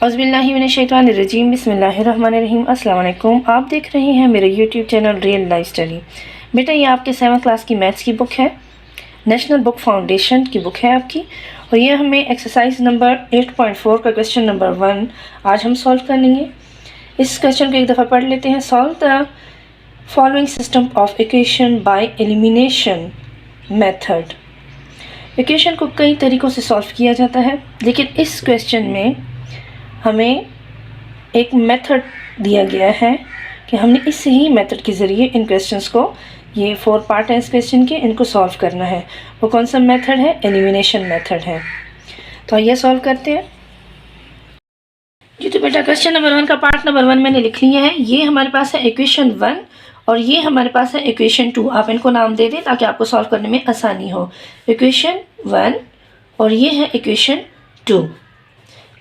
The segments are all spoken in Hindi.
औज़ुबिल्लाहिमिनश्शैतानिर्रजीम बिस्मिल्लाहिर्रहमानिर्रहीम। अस्सलाम वालेकुम। आप देख रहे हैं मेरे YouTube channel real life study. बेटा ये आपके 7th क्लास की मैथ्स की बुक है, नेशनल बुक फाउंडेशन की बुक है आपकी, और ये हमें एक्सरसाइज नंबर 8.4 का क्वेश्चन नंबर 1 आज हम सॉल्व करेंगे। इस क्वेश्चन को एक दफ़ा पढ़ लेते हैं। Solve the following system of equation by elimination method. Equation को कई तरीक़ों से सॉल्व किया जाता है, लेकिन इस क्वेश्चन में हमें एक मेथड दिया गया है कि हमने इस ही मेथड के ज़रिए इन क्वेश्चंस को, ये 4 पार्ट है इस क्वेश्चन के, इनको सॉल्व करना है। वो कौन सा मेथड है? एलिमिनेशन मेथड है। तो आइए सॉल्व करते हैं जी। तो बेटा क्वेश्चन नंबर 1 का पार्ट नंबर 1 मैंने लिख लिया है। ये हमारे पास है इक्वेशन 1 और ये हमारे पास है इक्वेशन 2। आप इनको नाम दे दें ताकि आपको सॉल्व करने में आसानी हो। इक्वेशन 1 और ये है इक्वेशन 2।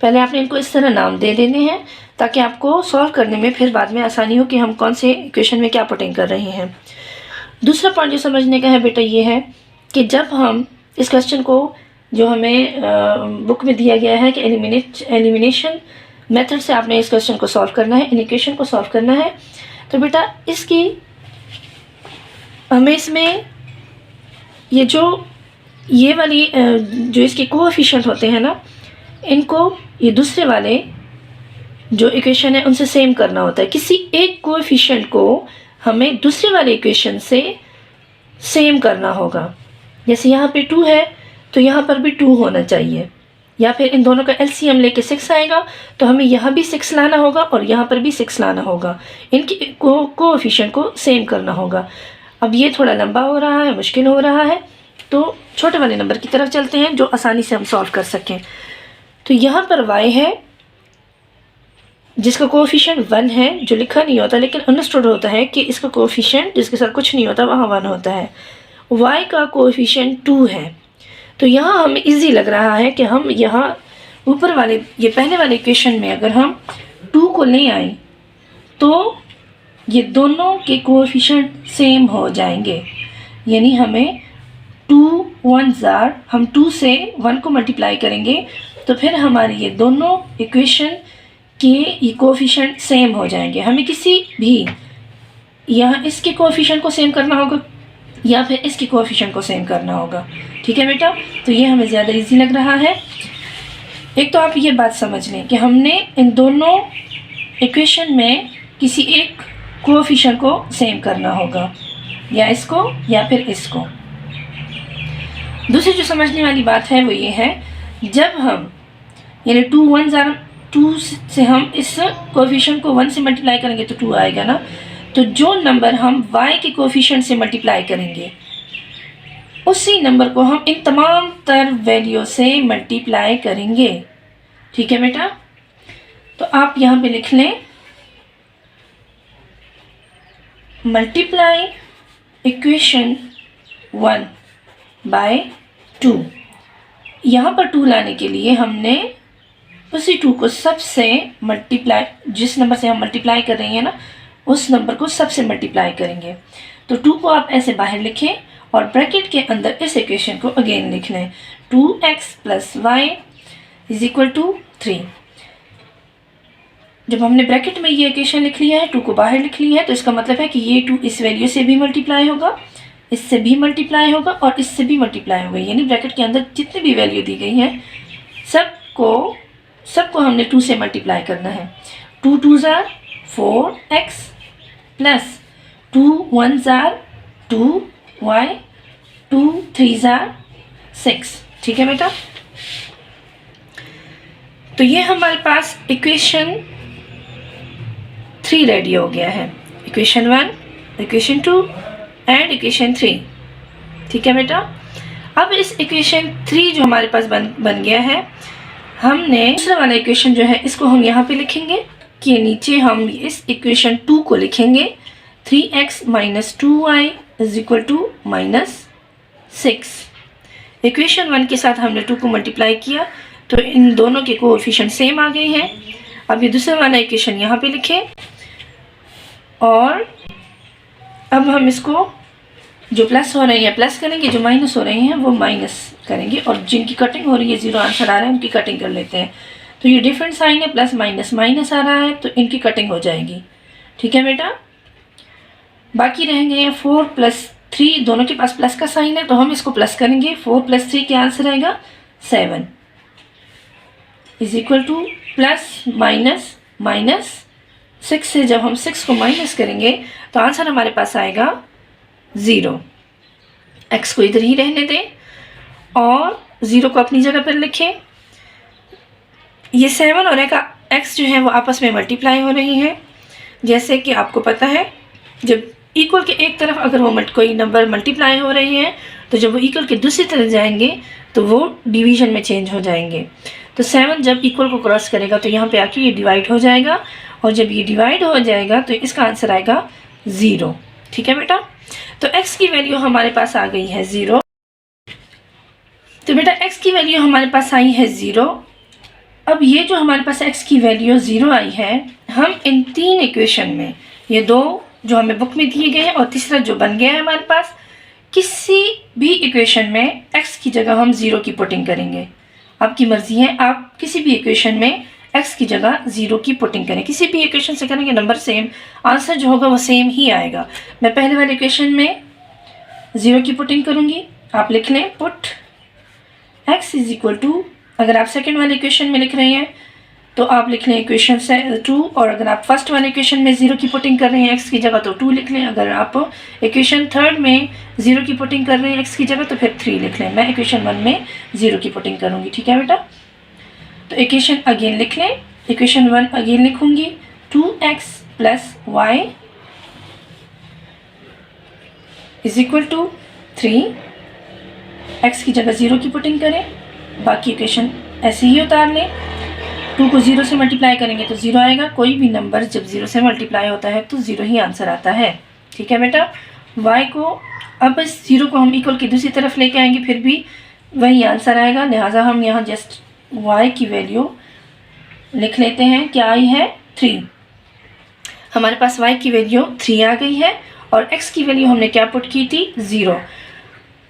पहले आपने इनको इस तरह नाम दे देने हैं ताकि आपको सॉल्व करने में फिर बाद में आसानी हो कि हम कौन से इक्वेशन में क्या पुटिंग कर रहे हैं। दूसरा पॉइंट जो समझने का है बेटा ये है कि जब हम इस क्वेश्चन को, जो हमें बुक में दिया गया है कि एलिमिनेशन मेथड से आपने इस क्वेश्चन को सॉल्व करना है, इन इक्वेशन को सॉल्व करना है, तो बेटा इसकी हमें इसमें ये वाली जो इसके कोएफिशिएंट होते हैं ना, इनको ये दूसरे वाले जो इक्वेशन है उनसे सेम करना होता है। किसी एक कोएफिशिएंट को हमें दूसरे वाले इक्वेशन से सेम करना होगा। जैसे यहाँ पे 2 है तो यहाँ पर भी 2 होना चाहिए, या फिर इन दोनों का एलसीएम लेके 6 आएगा तो हमें यहाँ भी 6 लाना होगा और यहाँ पर भी 6 लाना होगा। इनकी कोएफिशिएंट को सेम करना होगा। अब ये थोड़ा लंबा हो रहा है, मुश्किल हो रहा है, तो छोटे वाले नंबर की तरफ चलते हैं जो आसानी से हम सॉल्व कर सकें। तो यहाँ पर y है जिसका कोएफिशिएंट 1 है, जो लिखा नहीं होता लेकिन अंडरस्टूड होता है कि इसका कोएफिशिएंट जिसके साथ कुछ नहीं होता वहाँ 1 होता है। y का कोएफिशिएंट 2 है। तो यहाँ हमें इजी लग रहा है कि हम यहाँ ऊपर वाले, ये पहले वाले इक्वेशन में अगर हम 2 को ले आए तो ये दोनों के कोएफिशिएंट सेम हो जाएंगे। यानी हमें 2 1 जार, हम 2 से 1 को मल्टीप्लाई करेंगे तो फिर हमारे ये दोनों इक्वेशन के ये कोएफिशिएंट सेम हो जाएंगे। हमें किसी भी यहाँ इसके कोएफिशिएंट को सेम करना होगा या फिर इसके कोएफिशिएंट को सेम करना होगा। ठीक है बेटा, तो ये हमें ज़्यादा इजी लग रहा है। एक तो आप ये बात समझ लें कि हमने इन दोनों इक्वेशन में किसी एक कोएफिशिएंट को सेम करना होगा, या इसको या फिर इसको। दूसरी जो समझने वाली बात है वो ये है, जब हम यानी 2 1 जार 2 से हम इस कोएफिशिएंट को 1 से मल्टीप्लाई करेंगे तो 2 आएगा ना, तो जो नंबर हम y के कोएफिशिएंट से मल्टीप्लाई करेंगे उसी नंबर को हम इन तमाम तर वैल्यू से मल्टीप्लाई करेंगे। ठीक है बेटा, तो आप यहाँ पे लिख लें मल्टीप्लाई इक्वेशन 1 बाय 2। यहाँ पर 2 लाने के लिए हमने उसी 2 को सबसे मल्टीप्लाई, जिस नंबर से हम मल्टीप्लाई कर रहे हैं ना उस नंबर को सबसे मल्टीप्लाई करेंगे। तो 2 को आप ऐसे बाहर लिखें और ब्रैकेट के अंदर इस इक्वेशन को अगेन लिख लें, 2x + y = 3। जब हमने ब्रैकेट में ये इक्वेशन लिख लिया है, 2 को बाहर लिख लिया है, तो इसका मतलब है कि ये 2 इस वैल्यू से भी मल्टीप्लाई होगा, इससे भी मल्टीप्लाई होगा और इससे भी मल्टीप्लाई होगा। यानी ब्रैकेट के अंदर जितनी भी वैल्यू दी गई है सबको हमने 2 से मल्टीप्लाई करना है। 2 2 jar 4x plus 2 1 jar 2y 2 3 jar 6। ठीक है बेटा, तो ये हमारे पास इक्वेशन 3 रेडी हो गया है। Equation 1, equation 2 and equation 3। ठीक है बेटा, अब इस इक्वेशन 3 जो हमारे पास बन गया है, हमने दूसरा वाला इक्वेशन जो है इसको हम यहाँ पे लिखेंगे कि नीचे हम इस इक्वेशन 2 को लिखेंगे 3x - 2y = -6। इक्वेशन 1 के साथ हमने 2 को मल्टीप्लाई किया तो इन दोनों के कोएफिशिएंट सेम आ गए हैं। अब ये दूसरा वाला इक्वेशन यहाँ पे लिखें और अब हम इसको, जो प्लस हो रहे हैं प्लस करेंगे, जो माइनस हो रहे हैं वो माइनस करेंगे, और जिनकी कटिंग हो रही है 0 आंसर आ रहा है उनकी कटिंग कर लेते हैं। तो ये डिफरेंट साइन है, प्लस माइनस माइनस आ रहा है, तो इनकी कटिंग हो जाएगी। ठीक है बेटा, बाकी रहेंगे 4 + 3, दोनों के पास प्लस का साइन है तो हम इसको प्लस करेंगे। 4 + 3 क्या आंसर आएगा 7 = प्लस माइनस माइनस 6 से जब हम 6 को माइनस करेंगे तो आंसर हमारे पास आएगा 0। x को इधर ही रहने दें और 0 को अपनी जगह पर लिखें। ये 7 और x जो है वो आपस में मल्टीप्लाई हो रही हैं। जैसे कि आपको पता है जब इक्वल के एक तरफ अगर वो कोई नंबर मल्टीप्लाई हो रही है तो जब वो इक्वल के दूसरी तरफ जाएंगे तो वो डिवीजन में चेंज हो जाएंगे। तो 7 जब इक्वल को क्रॉस करेगा तो यहाँ पे आके ये डिवाइड हो जाएगा, और जब ये डिवाइड हो जाएगा तो इसका आंसर आएगा 0। ठीक है बेटा, तो x की वैल्यू हमारे पास आ गई है 0। तो बेटा x की वैल्यू हमारे पास आई है 0। अब ये जो हमारे पास x की वैल्यू 0 आई है, हम इन 3 इक्वेशन में, ये 2 जो हमें बुक में दिए गए हैं और तीसरा जो बन गया है हमारे पास, किसी भी इक्वेशन में x की जगह हम 0 की पुटिंग करेंगे। आपकी मर्जी है, आप किसी भी इक्वेशन में x की जगह 0 की पुटिंग करें। किसी भी इक्वेशन से करेंगे नंबर सेम, आंसर जो होगा वो सेम ही आएगा। मैं पहले वाले इक्वेशन में 0 की पुटिंग करूँगी, आप लिख लें पुट x = अगर आप सेकेंड वाले इक्वेशन में लिख रहे हैं तो आप लिख लें इक्वेशन से 2, और अगर आप फर्स्ट वाले इक्वेशन में 0 की पुटिंग कर रहे हैं x की जगह तो 2 लिख लें। अगर आप इक्वेशन थर्ड में 0 की पुटिंग कर रहे हैं x की जगह तो फिर 3 लिख लें। मैं इक्वेशन 1 में 0 की पुटिंग करूँगी। ठीक है बेटा, तो इक्वेशन अगेन लिख लें। इक्वेशन 1 अगेन लिखूँगी, 2x + y = 3। x की जगह 0 की पुटिंग करें, बाकी इक्वेशन ऐसे ही उतार लें। 2 को 0 से मल्टीप्लाई करेंगे तो 0 आएगा। कोई भी नंबर जब 0 से मल्टीप्लाई होता है तो 0 ही आंसर आता है। ठीक है बेटा, y को अब इस 0 को हम इक्वल की दूसरी तरफ लेके आएंगे, फिर भी वही आंसर आएगा। लिहाजा हम यहाँ जस्ट y की वैल्यू लिख लेते हैं, क्या आई है 3। हमारे पास y की वैल्यू 3 आ गई है और x की वैल्यू हमने क्या पुट की थी 0।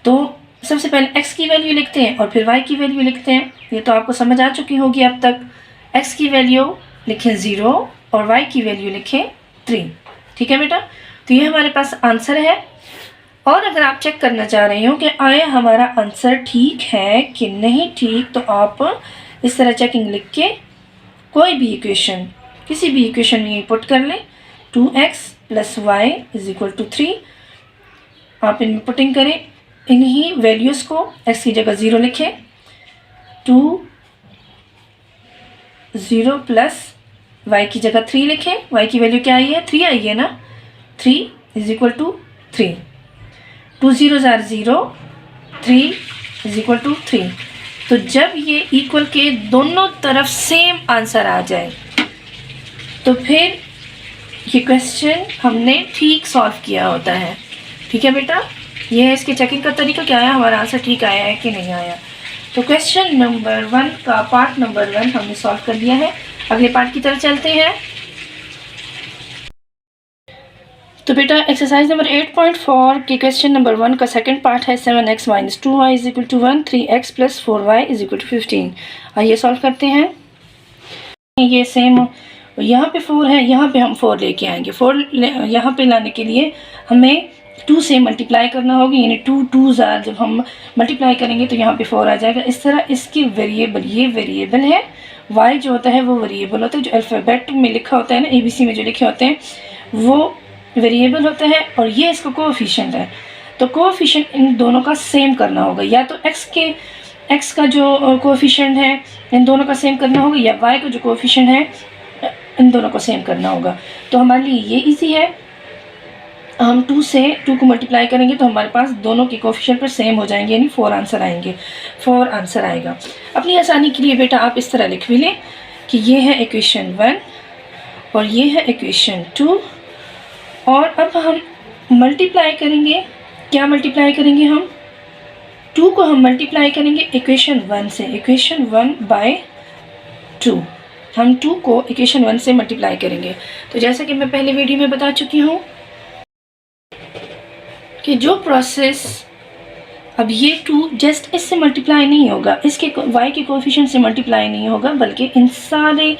तो सबसे पहले x की वैल्यू लिखते हैं और फिर y की वैल्यू लिखते हैं। ये तो आपको समझ आ चुकी होगी अब तक। x की वैल्यू लिखें 0 और y की वैल्यू लिखें 3। ठीक है बेटा, तो ये हमारे पास आंसर है। और अगर आप चेक करना चाह रहे हो कि आया हमारा आंसर ठीक है कि नहीं ठीक, तो आप इस तरह चेकिंग लिख के कोई भी इक्वेशन, किसी भी इक्वेशन में पुट कर लें। 2x + y = 3, आप इनमें पुटिंग करें इन्हीं वैल्यूज़ को। x की जगह 0 लिखें, 2 0 + y की जगह 3 लिखें। y की वैल्यू क्या आई है 3 आई है ना, 3 = 3। 2 0s are 0, 3 = 3। तो जब ये इक्वल के दोनों तरफ सेम आंसर आ जाए तो फिर ये क्वेश्चन हमने ठीक सॉल्व किया होता है। ठीक है बेटा, ये है इसके चेकिंग का तरीका, क्या आया हमारा आंसर ठीक आया है कि नहीं आया। तो क्वेश्चन नंबर 1 का पार्ट नंबर 1 हमने सॉल्व कर लिया है। अगले पार्ट की तरफ चलते हैं। तो बेटा एक्सरसाइज नंबर 8.4 के क्वेश्चन नंबर 1 का सेकंड पार्ट है 7x - 2y = 1, 3x + 4y = 15। आइए सॉल्व करते हैं। ये सेम यहाँ पे 4 है, यहाँ पे हम 4 लेके आएंगे। 4 यहाँ पे लाने के लिए हमें 2 से मल्टीप्लाई करना होगा, यानी 2 2s are, जब हम मल्टीप्लाई करेंगे तो यहाँ पे 4 आ जाएगा। इस तरह इसके वेरिएबल, ये वेरिएबल है, y जो होता है वो वेरिएबल होता है। जो अल्फ़ाबेट में लिखा होता है ना, ABC में जो लिखे होते हैं वो वेरिएबल होता है, और ये इसका कोएफिशिएंट है। तो कोएफिशिएंट इन दोनों का सेम करना होगा, या तो x का जो कोएफिशिएंट है इन दोनों का सेम करना होगा, या y का जो कोएफिशिएंट है इन दोनों को सेम करना होगा। तो हमारे लिए ये इजी है, हम 2 से 2 को मल्टीप्लाई करेंगे तो हमारे पास दोनों के कोएफिशिएंट पर सेम हो जाएंगे, यानी 4 आंसर आएंगे, 4 आंसर आएगा। अपनी आसानी के लिए बेटा आप इस तरह लिख भी लें कि ये है इक्वेशन 1 और ये है इक्वेशन 2, और अब हम मल्टीप्लाई करेंगे। क्या मल्टीप्लाई करेंगे हम 2 को हम मल्टीप्लाई करेंगे इक्वेशन 1 से, इक्वेशन 1/2। हम 2 को इक्वेशन 1 से मल्टीप्लाई करेंगे। तो जैसा कि मैं पहले वीडियो में बता चुकी हूँ कि जो प्रोसेस अब ये 2 जस्ट इससे मल्टीप्लाई नहीं होगा, इसके y के कोएफिशिएंट से मल्टीप्लाई नहीं होगा, बल्कि इन सारे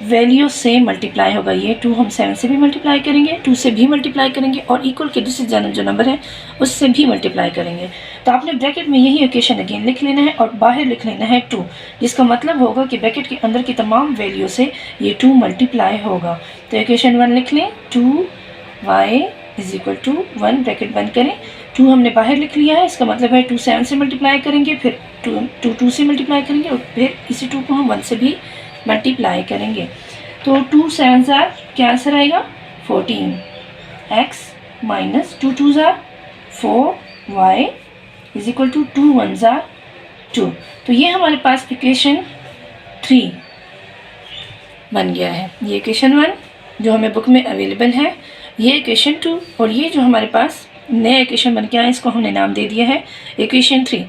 वैल्यू से मल्टीप्लाई होगा। ये 2 हम 7 से भी मल्टीप्लाई करेंगे, 2 से भी मल्टीप्लाई करेंगे और इक्वल के दूसरी जानब जो नंबर है उससे भी मल्टीप्लाई करेंगे। तो आपने ब्रैकेट में यही इक्वेशन अगेन लिख लेना है और बाहर लिख लेना है 2, जिसका मतलब होगा कि ब्रैकेट के अंदर की तमाम वैल्यू से ये 2 मल्टीप्लाई होगा। तो इक्वेशन 1 लिख लें, 2y = 1, ब्रैकेट बंद करें। 2 हमने बाहर लिख लिया है, इसका मतलब है 2 7 से मल्टीप्लाई करेंगे, फिर 2 से मल्टीप्लाई करेंगे और फिर इसी 2 को हम 1 से भी मल्टीप्लाई करेंगे। तो 2 7 क्या आंसर आएगा 14, x - 2 2 4, y = 2 1 2। तो ये हमारे पास इक्वेशन 3 बन गया है। ये इक्वेशन 1 जो हमें बुक में अवेलेबल है, ये इक्वेशन 2 और ये जो हमारे पास नया इक्वेशन बन के आया इसको हमने नाम दे दिया है इक्वेशन 3।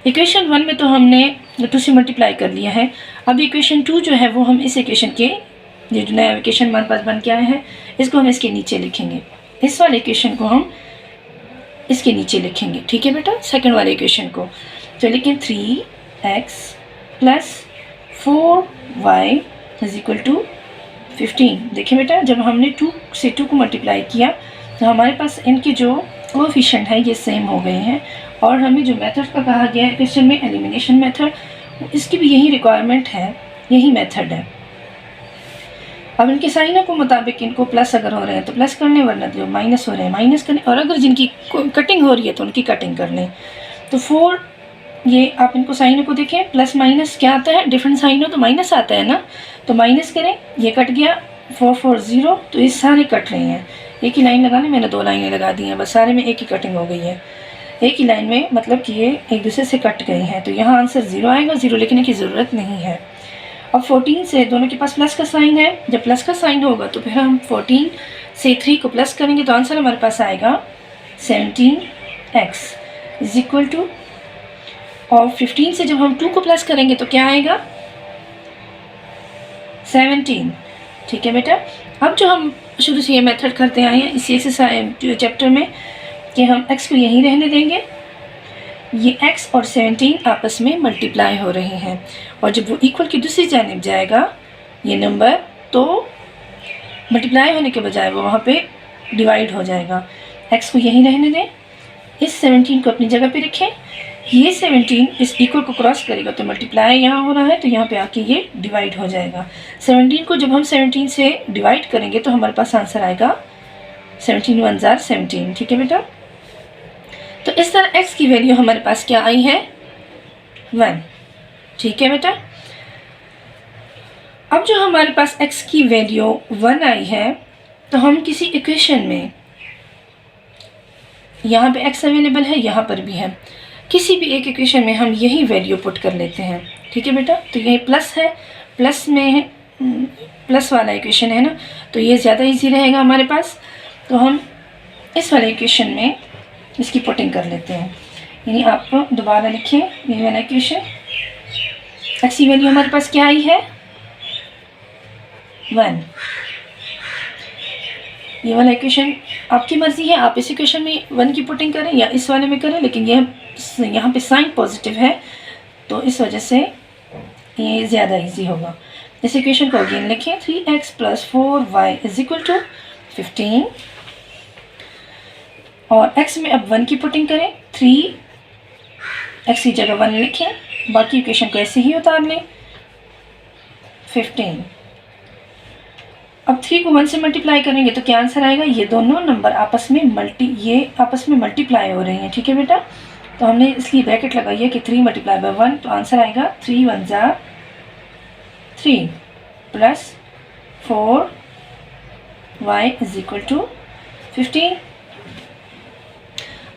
इक्वेशन 1 में तो हमने 2 से मल्टीप्लाई कर लिया है। अब इक्वेशन 2 जो है वो हम इस इक्वेशन के, ये जो नया इक्वेशन हमारे पास बन के आया है, इसको हम इसके नीचे लिखेंगे। इस वाले इक्वेशन को हम इसके नीचे लिखेंगे, ठीक है बेटा, सेकंड वाले इक्वेशन को। तो लिखें 3x + 4y = 15। देखिए बेटा, जब हमने 2 से 2 को मल्टीप्लाई किया तो हमारे पास इनके जो कोएफिशिएंट है ये सेम हो गए हैं और हमें जो मेथड का कहा गया है क्वेश्चन में एलिमिनेशन मेथड, इसकी भी यही रिक्वायरमेंट है, यही मेथड है। अब इनके साइनों को मुताबिक इनको प्लस अगर हो रहे हैं तो प्लस कर लें, वरना जो माइनस हो रहे हैं माइनस करें, और अगर जिनकी कटिंग हो रही है तो उनकी कटिंग कर लें। तो 4, ये आप इनको साइनों को देखें, प्लस माइनस क्या आता है, डिफरेंट साइन हो तो माइनस आता है ना, तो माइनस करें, ये कट गया 4 4 0, तो ये सारे कट रहे हैं। एक ही लाइन लगाने, मैंने 2 लाइनें लगा दी हैं, बस सारे में एक ही कटिंग हो गई है, एक ही लाइन में, मतलब कि ये एक दूसरे से कट गए हैं। तो यहाँ आंसर 0 आएगा, 0 लिखने की ज़रूरत नहीं है। अब 14 से दोनों के पास प्लस का साइन है, जब प्लस का साइन होगा तो फिर हम 14 से 3 को प्लस करेंगे तो आंसर हमारे पास आएगा 17x = और 15 से जब हम 2 को प्लस करेंगे तो क्या आएगा 17, ठीक है बेटा। अब जो हम शुरू से ये मेथड करते आए हैं इसी एक्सरसाइज चैप्टर में कि हम x को यहीं रहने देंगे, ये x और 17 आपस में मल्टीप्लाई हो रहे हैं और जब वो इक्वल की दूसरी जानिब जाएगा ये नंबर, तो मल्टीप्लाई होने के बजाय वो वहाँ पे डिवाइड हो जाएगा। x को यहीं रहने दें, इस 17 को अपनी जगह पे रखें, ये 17 इस इक्वल को क्रॉस करेगा तो मल्टीप्लाई यहाँ हो रहा है तो यहाँ पे आके ये डिवाइड हो जाएगा। 17 को जब हम 17 से डिवाइड करेंगे तो हमारे पास आंसर आएगा 17 1 17, ठीक है बेटा। तो इस तरह x की वैल्यू हमारे पास क्या आई है 1, ठीक है बेटा। अब जो हमारे पास x की वैल्यू 1 आई है तो हम किसी इक्वेशन में, यहाँ पे x अवेलेबल है, यहाँ पर भी है, किसी भी एक इक्वेशन में हम यही वैल्यू पुट कर लेते हैं, ठीक है बेटा। तो ये प्लस है, प्लस में प्लस वाला इक्वेशन है ना, तो ये ज़्यादा इजी रहेगा हमारे पास। तो हम इस वाले इक्वेशन में इसकी पुटिंग कर लेते हैं, यानी आप दोबारा लिखें ये वाला इक्वेशन। x की वैल्यू हमारे पास क्या आई है 1। ये वाला इक्वेशन आपकी मर्ज़ी है, आप इस इक्वेशन में 1 की पुटिंग करें या इस वाले में करें, लेकिन ये यहाँ पे साइन पॉजिटिव है तो इस वजह से ये ज़्यादा इजी होगा। इस इक्वेशन को अगेन लिखें 3x + 4y = 15 और x में अब 1 की पुटिंग करें, 3x की जगह 1 लिखें, बाकी इक्वेशन को ऐसे ही उतार लें 15। अब 3 को 1 से मल्टीप्लाई करेंगे तो क्या आंसर आएगा, ये दोनों नंबर आपस में मल्टीप्लाई हो रहे हैं, ठीक है बेटा। तो हमने इसलिए ब्रैकेट लगाई है कि 3 × 1, तो आंसर आएगा 3 1 3 + 4y = 15।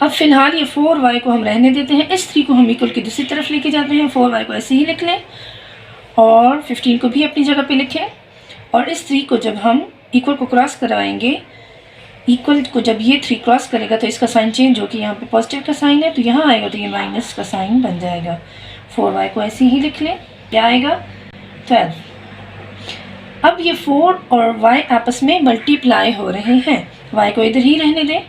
अब फिलहाल ये 4y को हम रहने देते हैं, इस 3 को हम इक्वल की दूसरी तरफ लेके जाते हैं, 4y को ऐसे ही लिख लें और 15 को भी अपनी जगह पे लिखें। और इस 3 को जब हम इक्वल को क्रॉस करवाएंगे, इक्वल को जब ये 3 क्रॉस करेगा तो इसका साइन चेंज हो कि यहाँ पे पॉजिटिव का साइन है, तो यहाँ आएगा तो ये माइनस का साइन बन जाएगा। 4y को ऐसे ही लिख लें, क्या आएगा 12। अब ये 4 और y आपस में मल्टीप्लाई हो रहे हैं, y को इधर ही रहने दें,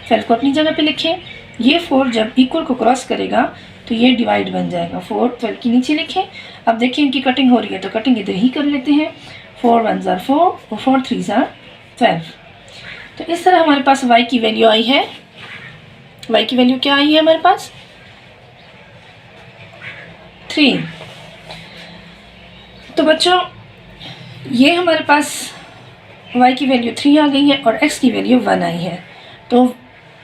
12 को अपनी जगह पे लिखें, ये 4 जब इक्वल को क्रॉस करेगा तो ये डिवाइड बन जाएगा। 4 12 के नीचे लिखें। अब देखिए इनकी कटिंग हो रही है तो कटिंग इधर ही कर लेते हैं। 4 1 ज़ा 4 और 4 3 ज़ा 12। तो इस तरह हमारे पास y की वैल्यू आई है। y की वैल्यू क्या आई है हमारे पास? 3। तो बच्चों ये हमारे पास y की वैल्यू 3 आ गई है और x की वैल्यू 1 आई है। तो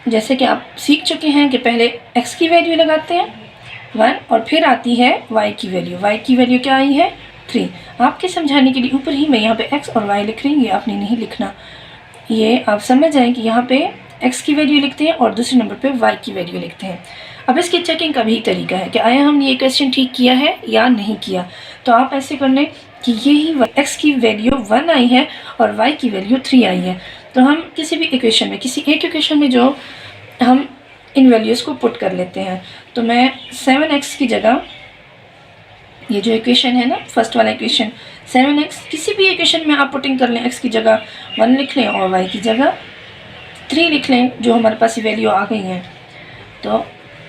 जैसे कि आप सीख चुके हैं कि पहले x की वैल्यू लगाते हैं 1 और फिर आती है y की वैल्यू। y की वैल्यू क्या आई है? 3। आपके समझाने के लिए ऊपर ही मैं यहाँ पे x और y लिख रही हूँ, ये आपने नहीं लिखना। ये आप समझ जाएं कि यहाँ पे x की वैल्यू लिखते हैं और दूसरे नंबर पे y की वैल्यू लिखते हैं। अब इसकी चेकिंग का भी तरीका है कि आया हमने ये क्वेश्चन ठीक किया है या नहीं किया। तो आप ऐसे कर लें कि यही x की वैल्यू 1 आई है और y की वैल्यू 3 आई है। तो हम किसी भी इक्वेशन में, किसी एक इक्वेशन में जो हम इन वैल्यूज़ को पुट कर लेते हैं। तो मैं 7x की जगह, ये जो इक्वेशन है ना फर्स्ट वाला इक्वेशन 7x, किसी भी इक्वेशन में आप पुटिंग कर लें। x की जगह 1 लिख लें और y की जगह 3 लिख लें, जो हमारे पास वैल्यू आ गई हैं। तो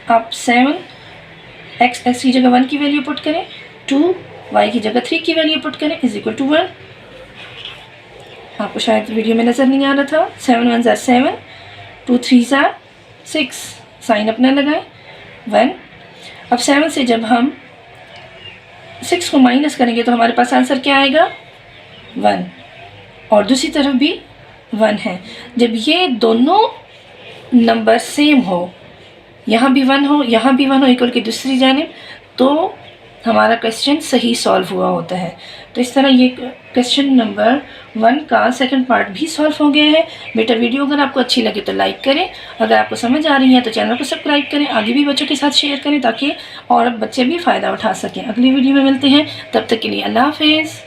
आप 7x की जगह 1 की वैल्यू पुट करें, 2 y की जगह 3 की वैल्यू पुट करें इज इक्वल टू 1। आपको शायद वीडियो में नज़र नहीं आ रहा था। 7 1 ज़ा 7, 2 3 ज़ा 6, साइन अपना लगाएं 1। अब 7 से जब हम 6 को माइनस करेंगे तो हमारे पास आंसर क्या आएगा? 1। और दूसरी तरफ भी 1 है। जब ये दोनों नंबर सेम हो, यहाँ भी 1 हो, यहाँ भी 1 हो, इक्वल की दूसरी जानिब, तो हमारा क्वेश्चन सही सॉल्व हुआ होता है। तो इस तरह ये क्वेश्चन नंबर 1 का सेकंड पार्ट भी सॉल्व हो गया है। बेटा वीडियो अगर आपको अच्छी लगे तो लाइक करें, अगर आपको समझ आ रही है तो चैनल को सब्सक्राइब करें, आगे भी बच्चों के साथ शेयर करें ताकि और बच्चे भी फ़ायदा उठा सकें। अगली वीडियो में मिलते हैं, तब तक के लिए अल्लाह हाफिज़।